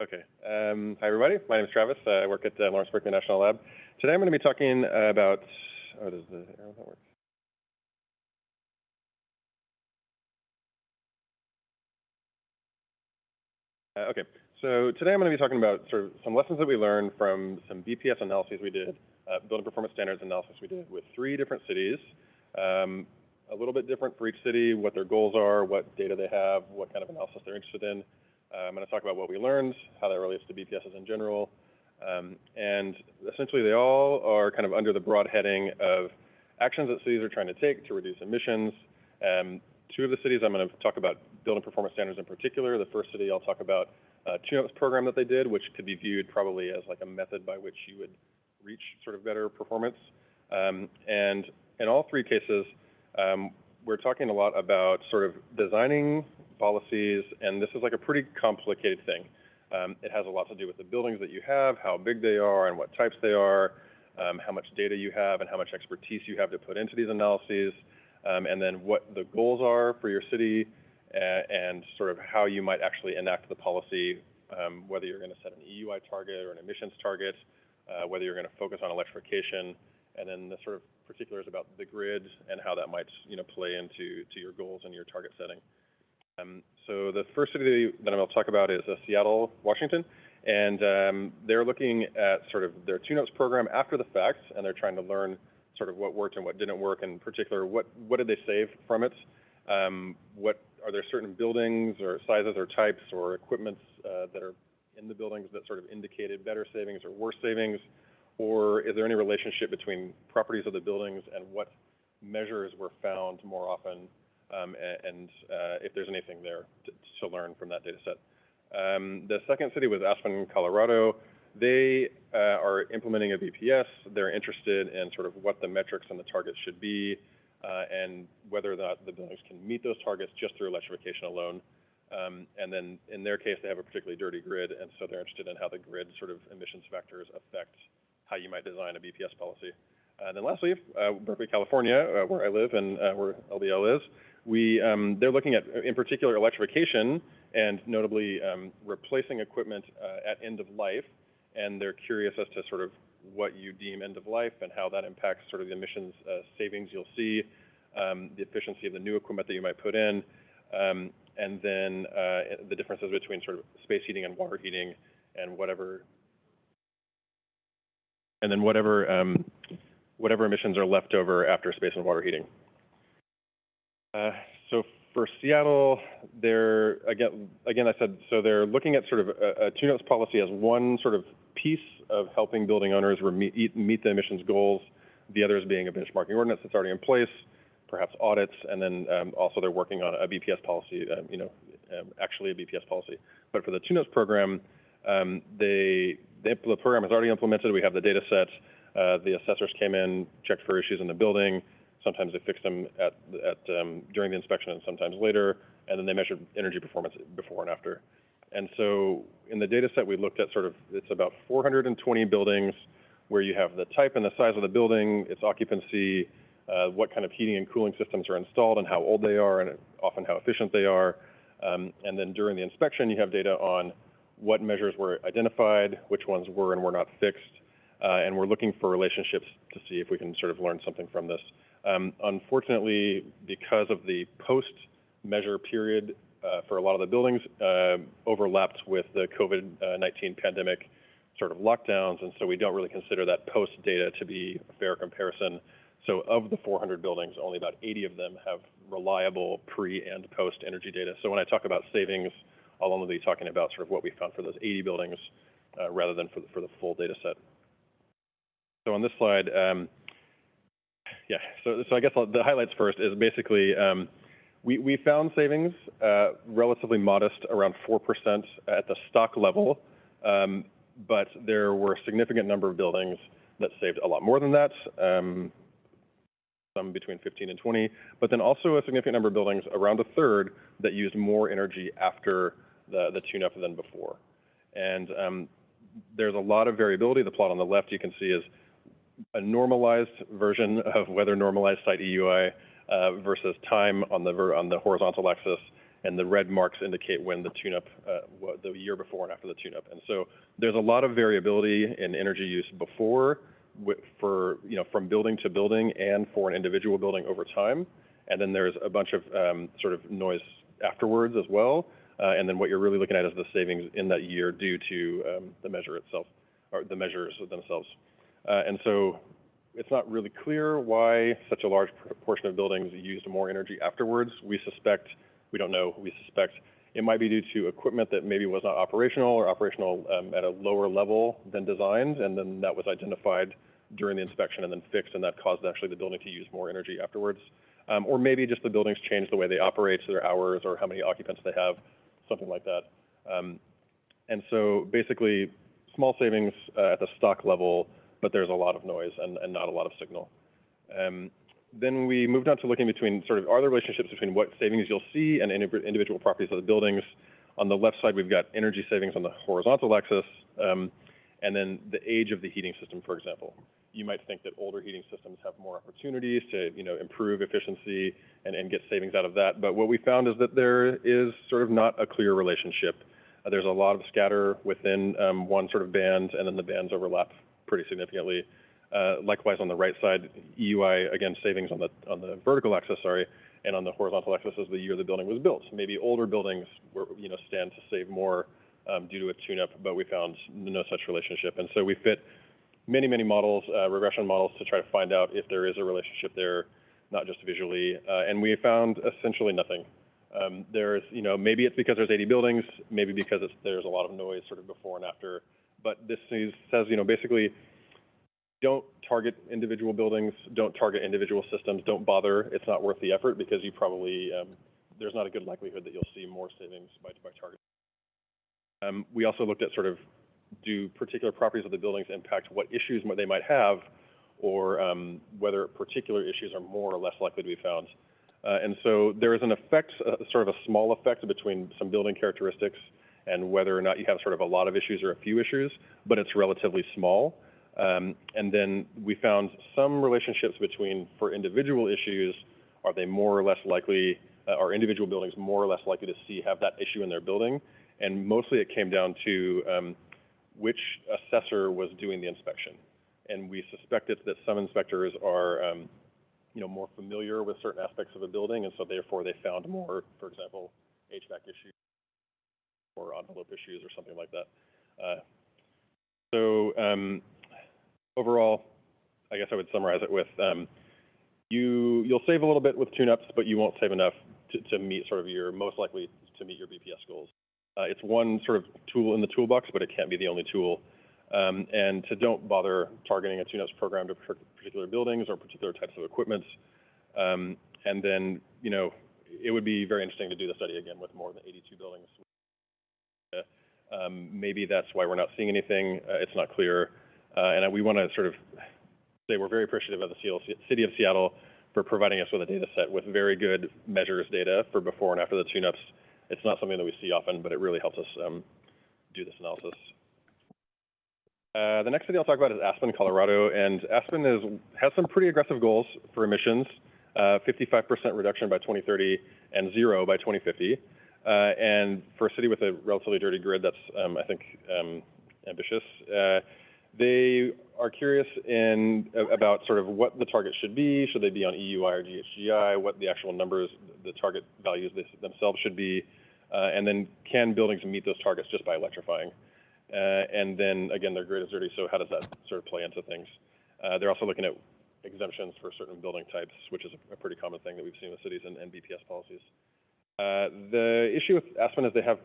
Okay. Hi, everybody. My name is Travis. I work at Lawrence Berkeley National Lab. Today, I'm going to be talking about. Oh, does the arrow not work? Okay. So today, I'm going to be talking about sort of some lessons that we learned from some BPS analyses we did, building performance standards analysis we did with 3 different cities. A little bit different for each city, what their goals are, what data they have, what kind of analysis they're interested in. I'm going to talk about what we learned, how that relates to BPSs in general, and essentially they all are kind of under the broad heading of actions that cities are trying to take to reduce emissions. 2 of the cities I'm going to talk about building performance standards in particular. The first city I'll talk about a tune-ups program that they did, which could be viewed probably as like a method by which you would reach sort of better performance. And in all 3 cases, we're talking a lot about sort of designing policies, and this is like a pretty complicated thing. It has a lot to do with the buildings that you have, how big they are and what types they are, how much data you have and how much expertise you have to put into these analyses, and then what the goals are for your city, and sort of how you might actually enact the policy, whether you're going to set an EUI target or an emissions target, whether you're going to focus on electrification, and then the sort of particulars about the grid and how that might, play into your goals and your target setting. So the first city that I'm going to talk about is Seattle, Washington, and they're looking at sort of their tune-ups program after the fact, and they're trying to learn sort of what worked and what didn't work, and in particular, what did they save from it? What are there certain buildings or sizes or types or equipments that are in the buildings that sort of indicated better savings or worse savings? Or is there any relationship between properties of the buildings and what measures were found more often, and if there's anything there to learn from that data set? The second city was Aspen, Colorado. They are implementing a BPS. They're interested in sort of what the metrics and the targets should be, and whether or not the buildings can meet those targets just through electrification alone. And then in their case, they have a particularly dirty grid, and so they're interested in how the grid sort of emissions factors affect how you might design a BPS policy. And then lastly, Berkeley, California, where I live and where LBL is, they're looking at, in particular, electrification and notably replacing equipment at end of life. And they're curious as to sort of what you deem end of life and how that impacts sort of the emissions savings you'll see, the efficiency of the new equipment that you might put in, and then the differences between sort of space heating and water heating, and whatever emissions are left over after space and water heating. So for Seattle, they're, again, I said, so they're looking at sort of a tune-ups policy as one sort of piece of helping building owners meet the emissions goals, the others being a benchmarking ordinance that's already in place, perhaps audits, and then also they're working on a BPS policy, actually a BPS policy. But for the tune-ups program, the program is already implemented. We have the data set. The assessors came in, checked for issues in the building. Sometimes they fixed them during the inspection and sometimes later, and then they measured energy performance before and after. And so in the data set, we looked at sort of, it's about 420 buildings where you have the type and the size of the building, its occupancy, what kind of heating and cooling systems are installed and how old they are, and often how efficient they are. And then during the inspection, you have data on what measures were identified, which ones were and were not fixed, and we're looking for relationships to see if we can sort of learn something from this. Unfortunately, because of the post-measure period for a lot of the buildings, overlapped with the COVID-19 pandemic sort of lockdowns, and so we don't really consider that post data to be a fair comparison. So of the 400 buildings, only about 80 of them have reliable pre and post energy data. So when I talk about savings, I'll only be talking about sort of what we found for those 80 buildings rather than for the full data set. So on this slide, so I guess the highlights first is basically we found savings relatively modest, around 4% at the stock level, but there were a significant number of buildings that saved a lot more than that, some between 15 and 20, but then also a significant number of buildings, around a third, that used more energy after the tune-up than before. And there's a lot of variability. The plot on the left you can see is a normalized version of weather normalized site EUI versus time on the horizontal axis, and the red marks indicate when the tune-up, the year before and after the tune-up. And so there's a lot of variability in energy use before, for, from building to building and for an individual building over time. And then there's a bunch of sort of noise afterwards as well. And then what you're really looking at is the savings in that year due to the measure itself, or the measures themselves. And so it's not really clear why such a large proportion of buildings used more energy afterwards. We don't know, we suspect it might be due to equipment that maybe was not operational or operational at a lower level than designed, and then that was identified during the inspection and then fixed, and that caused actually the building to use more energy afterwards. Or maybe just the buildings changed the way they operate, so their hours or how many occupants they have, something like that. And so basically, small savings at the stock level, but there's a lot of noise and not a lot of signal. Then we moved on to looking between are the relationships between what savings you'll see and individual properties of the buildings. On the left side, we've got energy savings on the horizontal axis, and then the age of the heating system, for example. You might think that older heating systems have more opportunities to improve efficiency and get savings out of that. But what we found is that there is not a clear relationship. There's a lot of scatter within one sort of band, and then the bands overlap pretty significantly. Likewise, on the right side, EUI, again, savings on the vertical axis, and on the horizontal axis is the year the building was built. Maybe older buildings stand to save more due to a tune-up, but we found no such relationship. And so we fit many, many models, regression models, to try to find out if there is a relationship there, not just visually. And we found essentially nothing. There's, maybe it's because there's 80 buildings, maybe because there's a lot of noise before and after. But this says, basically, don't target individual buildings, don't target individual systems, don't bother. It's not worth the effort because you probably, there's not a good likelihood that you'll see more savings by targeting. We also looked at do particular properties of the buildings impact what issues they might have, or whether particular issues are more or less likely to be found. And so there is an effect, a small effect between some building characteristics and whether or not you have a lot of issues or a few issues, but it's relatively small. And then we found some relationships between, for individual issues, are they more or less likely, are individual buildings more or less likely to have that issue in their building? And mostly it came down to which assessor was doing the inspection. And we suspected that some inspectors are more familiar with certain aspects of a building, and so therefore they found more, for example, HVAC issues or envelope issues or something like that. Overall, I guess I would summarize it with you'll save a little bit with tune-ups, but you won't save enough to meet your most likely to meet your BPS goals. It's one tool in the toolbox, but it can't be the only tool. And don't bother targeting a tune-ups program to particular buildings or particular types of equipment. And then, it would be very interesting to do the study again with more than 82 buildings. Maybe that's why we're not seeing anything. It's not clear. And we want to say we're very appreciative of the City of Seattle for providing us with a data set with very good measures data for before and after the tune-ups. It's not something that we see often, but it really helps us do this analysis. The next city I'll talk about is Aspen, Colorado, and Aspen has some pretty aggressive goals for emissions, 55% reduction by 2030 and 0 by 2050. And for a city with a relatively dirty grid, that's, I think, ambitious. They are curious about what the target should be. Should they be on EUI or GHGI? What the actual numbers, the target values themselves should be? And then can buildings meet those targets just by electrifying? And then, again, their grid is dirty, so how does that play into things? They're also looking at exemptions for certain building types, which is a pretty common thing that we've seen with cities and BPS policies. The issue with Aspen is they have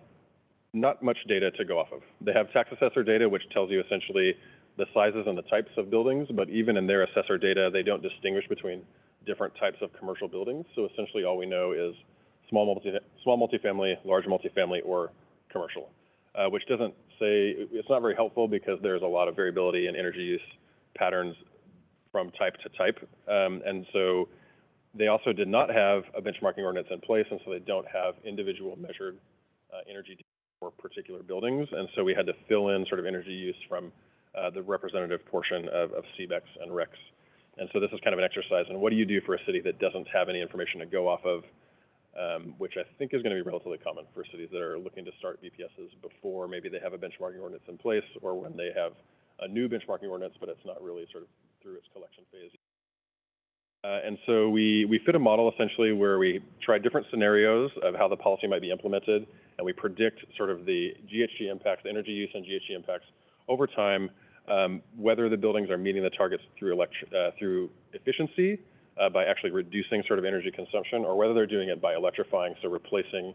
not much data to go off of. They have tax assessor data, which tells you essentially the sizes and the types of buildings, but even in their assessor data, they don't distinguish between different types of commercial buildings. So essentially all we know is small multifamily, large multifamily, or commercial, which doesn't say, it's not very helpful because there's a lot of variability in energy use patterns from type to type. And so they also did not have a benchmarking ordinance in place, and so they don't have individual measured energy for particular buildings. And so we had to fill in energy use from the representative portion of CBECs and RECs. And so this is kind of an exercise in what do you do for a city that doesn't have any information to go off of, which I think is going to be relatively common for cities that are looking to start BPSs before maybe they have a benchmarking ordinance in place, or when they have a new benchmarking ordinance, but it's not really sort of through its collection phase. And so we fit a model essentially where we try different scenarios of how the policy might be implemented, and we predict sort of the GHG impacts, the energy use and GHG impacts over time, whether the buildings are meeting the targets through efficiency, by actually reducing sort of energy consumption, or whether they're doing it by electrifying, so replacing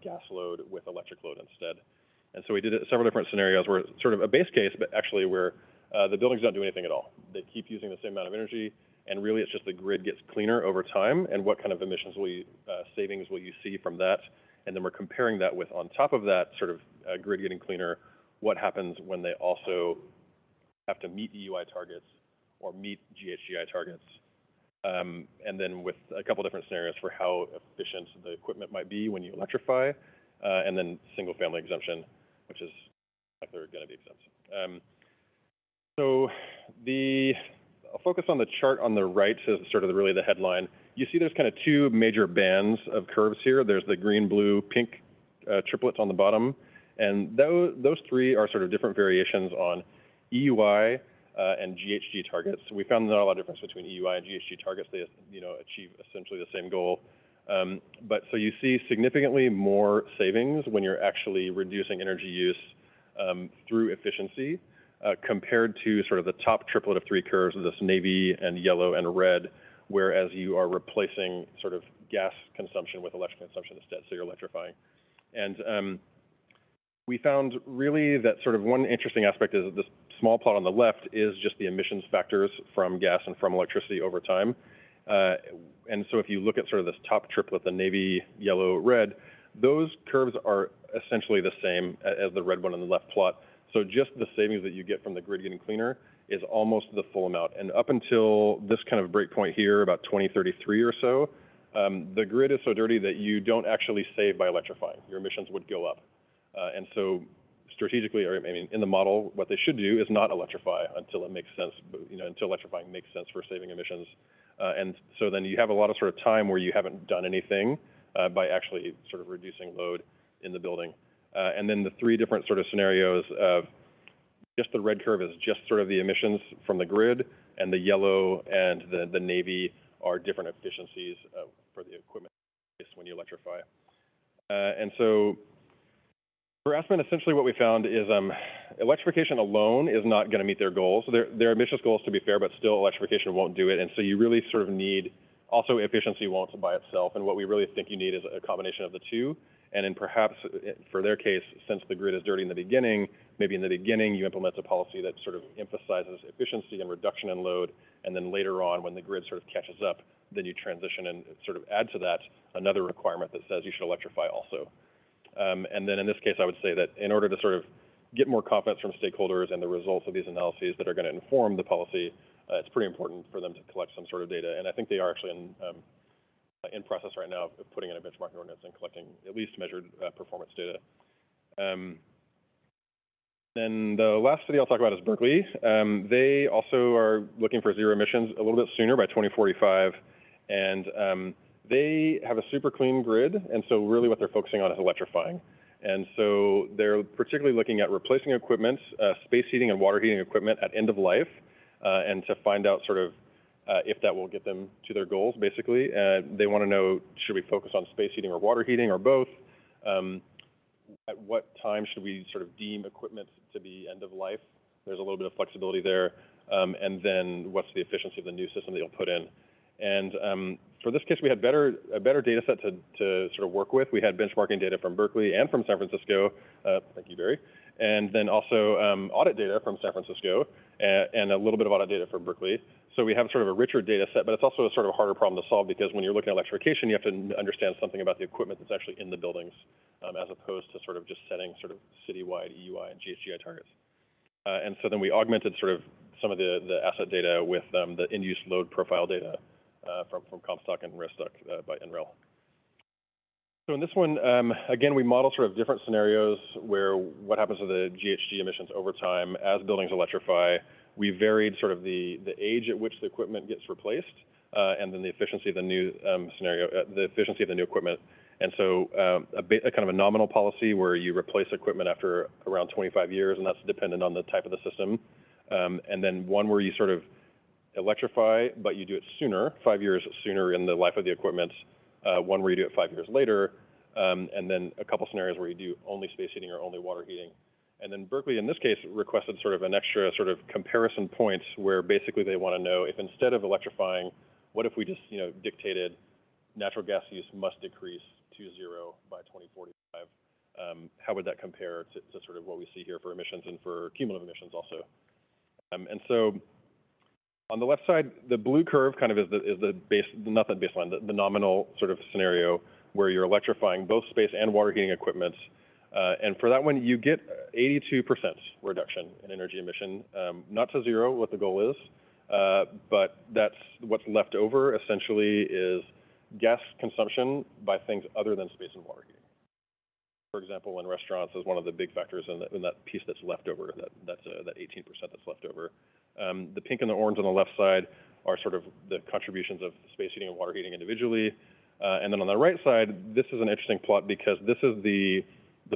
gas load with electric load instead. And so we did several different scenarios where it's sort of a base case, but actually where the buildings don't do anything at all. They keep using the same amount of energy, and really it's just the grid gets cleaner over time, and what kind of emissions savings will you see from that? And then we're comparing that with, on top of that sort of grid getting cleaner, what happens when they also have to meet EUI targets or meet GHGI targets. And then with a couple different scenarios for how efficient the equipment might be when you electrify, and then single family exemption, which is like they're going to be exempt. So I'll focus on the chart on the right as sort of really the headline. You see there's kind of two major bands of curves here. There's the green, blue, pink triplets on the bottom, and those three are sort of different variations on EUI and GHG targets. We found not a lot of difference between EUI and GHG targets. They achieve essentially the same goal. But so you see significantly more savings when you're actually reducing energy use through efficiency, compared to sort of the top triplet of three curves of this navy and yellow and red, whereas you are replacing sort of gas consumption with electric consumption instead, so you're electrifying. And we found really that sort of one interesting aspect is that this small plot on the left is just the emissions factors from gas and from electricity over time. And so if you look at sort of this top triplet, the navy, yellow, red, those curves are essentially the same as the red one on the left plot. So just the savings that you get from the grid getting cleaner is almost the full amount. And up until this kind of break point here, about 2033 or so, the grid is so dirty that you don't actually save by electrifying. Your emissions would go up. And so strategically, or I mean, in the model, what they should do is not electrify until it makes sense, until electrifying makes sense for saving emissions. And so then you have a lot of sort of time where you haven't done anything by actually sort of reducing load in the building. And then the three different sort of scenarios of just the red curve is just sort of the emissions from the grid, and the yellow and the navy are different efficiencies for the equipment when you electrify. And so for Aspen, essentially what we found is electrification alone is not going to meet their goals. They're ambitious goals, to be fair, but still electrification won't do it. And so you really sort of need, also efficiency won't by itself. And what we really think you need is a combination of the two. And then perhaps for their case, since the grid is dirty in the beginning, maybe in the beginning you implement a policy that sort of emphasizes efficiency and reduction in load. And then later on, when the grid sort of catches up, then you transition and sort of add to that another requirement that says you should electrify also. And then in this case, I would say that in order to sort of get more confidence from stakeholders and the results of these analyses that are going to inform the policy, it's pretty important for them to collect some sort of data. And I think they are actually in process right now of putting in a benchmarking ordinance and collecting at least measured performance data. Then the last city I'll talk about is Berkeley. They also are looking for zero emissions a little bit sooner, by 2045. And they have a super clean grid, and so really what they're focusing on is electrifying. And so they're particularly looking at replacing equipment, space heating and water heating equipment at end of life, and to find out sort of if that will get them to their goals, basically. They want to know, should we focus on space heating or water heating or both? At what time should we sort of deem equipment to be end of life? There's a little bit of flexibility there. And then what's the efficiency of the new system that you'll put in? And for this case, we had a better data set to sort of work with. We had benchmarking data from Berkeley and from San Francisco. Thank you, Barry. And then also audit data from San Francisco and a little bit of audit data from Berkeley. So we have sort of a richer data set, but it's also a sort of harder problem to solve because when you're looking at electrification, you have to understand something about the equipment that's actually in the buildings, as opposed to sort of just setting sort of citywide EUI and GHGI targets. And so then we augmented sort of some of the asset data with the in-use load profile data from Comstock and Restock by NREL. So in this one, again, we model sort of different scenarios where what happens to the GHG emissions over time as buildings electrify. We varied sort of the age at which the equipment gets replaced, and then the efficiency of the new scenario, the efficiency of the new equipment. And so a kind of a nominal policy where you replace equipment after around 25 years, and that's dependent on the type of the system. And then one where you sort of electrify, but you do it sooner, 5 years sooner in the life of the equipment, one where you do it 5 years later, and then a couple scenarios where you do only space heating or only water heating. And then Berkeley, in this case, requested sort of an extra sort of comparison points where basically they want to know if instead of electrifying, what if we just, dictated natural gas use must decrease to zero by 2045? How would that compare to sort of what we see here for emissions and for cumulative emissions also? And so on the left side, the blue curve kind of is the base, not the baseline, the nominal sort of scenario where you're electrifying both space and water heating equipment. And for that one, you get 82% reduction in energy emission, not to zero, what the goal is, but that's what's left over essentially is gas consumption by things other than space and water heating. For example, in restaurants is one of the big factors in that piece that's left over, that 18% that's left over. The pink and the orange on the left side are sort of the contributions of space heating and water heating individually. And then on the right side, this is an interesting plot because this is the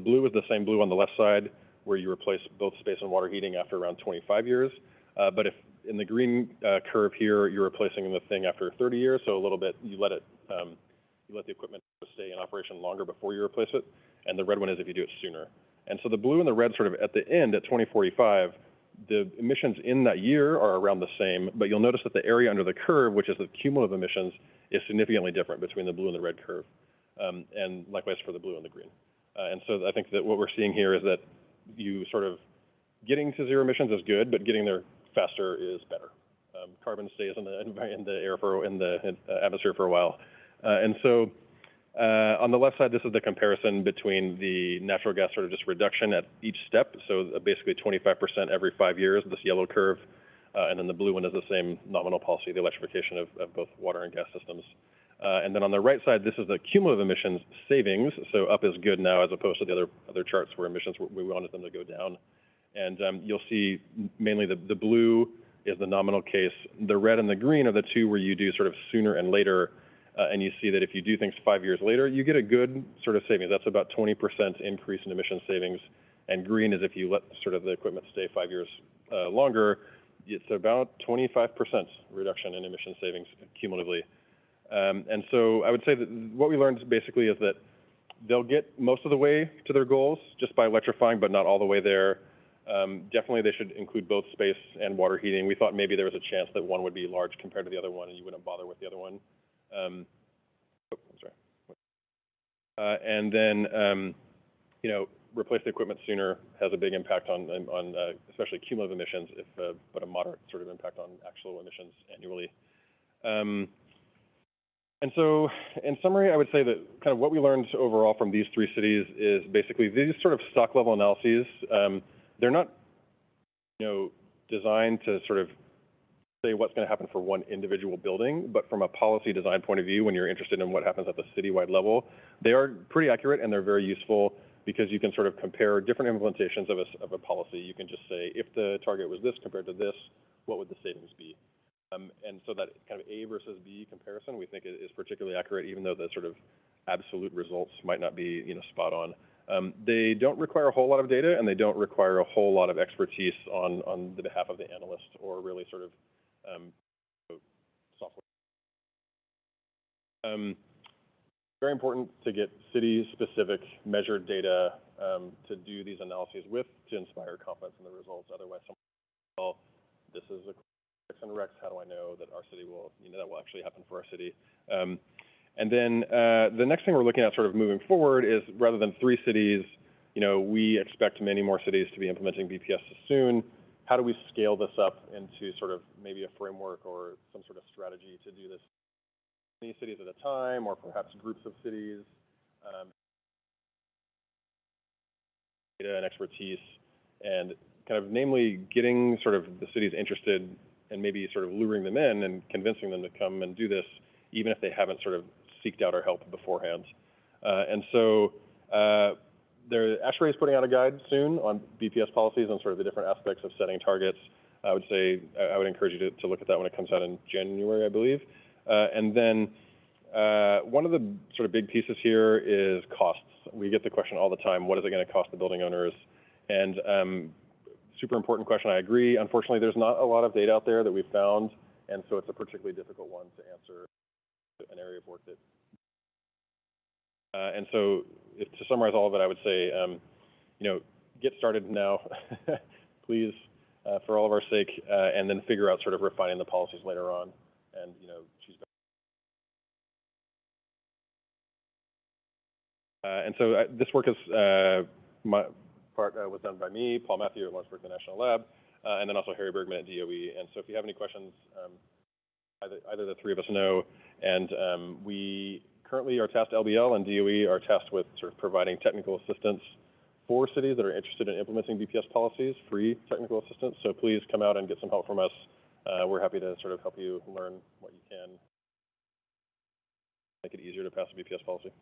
blue is the same blue on the left side where you replace both space and water heating after around 25 years. But if in the green curve here, you're replacing the thing after 30 years, so a little bit, you let the equipment stay in operation longer before you replace it. And the red one is if you do it sooner. And so the blue and the red sort of at the end at 2045, the emissions in that year are around the same, but you'll notice that the area under the curve, which is the cumulative emissions, is significantly different between the blue and the red curve. And likewise for the blue and the green. And so I think that what we're seeing here is that you sort of getting to zero emissions is good, but getting there faster is better. Carbon stays in the air in the atmosphere for a while. And so on the left side, this is the comparison between the natural gas sort of just reduction at each step. So basically 25% every 5 years, this yellow curve. And then the blue one is the same nominal policy, the electrification of both water and gas systems. And then on the right side, this is the cumulative emissions savings. So up is good now as opposed to the other charts where emissions, we wanted them to go down. And you'll see mainly the blue is the nominal case. The red and the green are the two where you do sort of sooner and later. And you see that if you do things 5 years later, you get a good sort of savings. That's about 20% increase in emission savings. And green is if you let sort of the equipment stay 5 years longer, it's about 25% reduction in emission savings cumulatively. And so I would say that what we learned basically is that they'll get most of the way to their goals just by electrifying, but not all the way there. Definitely they should include both space and water heating. We thought maybe there was a chance that one would be large compared to the other one and you wouldn't bother with the other one. And then, replace the equipment sooner has a big impact on especially cumulative emissions, but a moderate sort of impact on actual emissions annually. And so, in summary, I would say that kind of what we learned overall from these three cities is basically these sort of stock level analyses. They're not, designed to sort of say what's going to happen for one individual building, but from a policy design point of view, when you're interested in what happens at the citywide level, they are pretty accurate and they're very useful because you can sort of compare different implementations of a policy. You can just say, if the target was this compared to this, what would the savings be? And so that kind of A versus B comparison, we think is particularly accurate, even though the sort of absolute results might not be, spot on. They don't require a whole lot of data, and they don't require a whole lot of expertise on the behalf of the analyst or really sort of software. Very important to get city-specific measured data to do these analyses with to inspire confidence in the results. Otherwise, well, this is a X and Rex. How do I know that our city will, that will actually happen for our city? And then the next thing we're looking at sort of moving forward is rather than 3 cities, we expect many more cities to be implementing BPS soon. How do we scale this up into sort of maybe a framework or some sort of strategy to do this many cities at a time, or perhaps groups of cities, data and expertise, and kind of namely getting sort of the cities interested and maybe sort of luring them in and convincing them to come and do this, even if they haven't sort of seeked out our help beforehand. And so ASHRAE is putting out a guide soon on BPS policies and sort of the different aspects of setting targets. I would say, I would encourage you to look at that when it comes out in January, I believe. And then one of the sort of big pieces here is costs. We get the question all the time, what is it going to cost the building owners? And super important question, I agree. Unfortunately, there's not a lot of data out there that we've found, and so it's a particularly difficult one to answer, an area of work that. And so to summarize all of it, I would say, get started now, please, for all of our sake, and then figure out sort of refining the policies later on, and choose. And so this work is my part was done by me, Paul Matthew at Lawrenceburg National Lab, and then also Harry Bergman at DOE. And so if you have any questions, either the three of us know, and we currently are tasked, LBL and DOE are tasked with sort of providing technical assistance for cities that are interested in implementing BPS policies, free technical assistance. So please come out and get some help from us. We're happy to sort of help you learn what you can, make it easier to pass a BPS policy.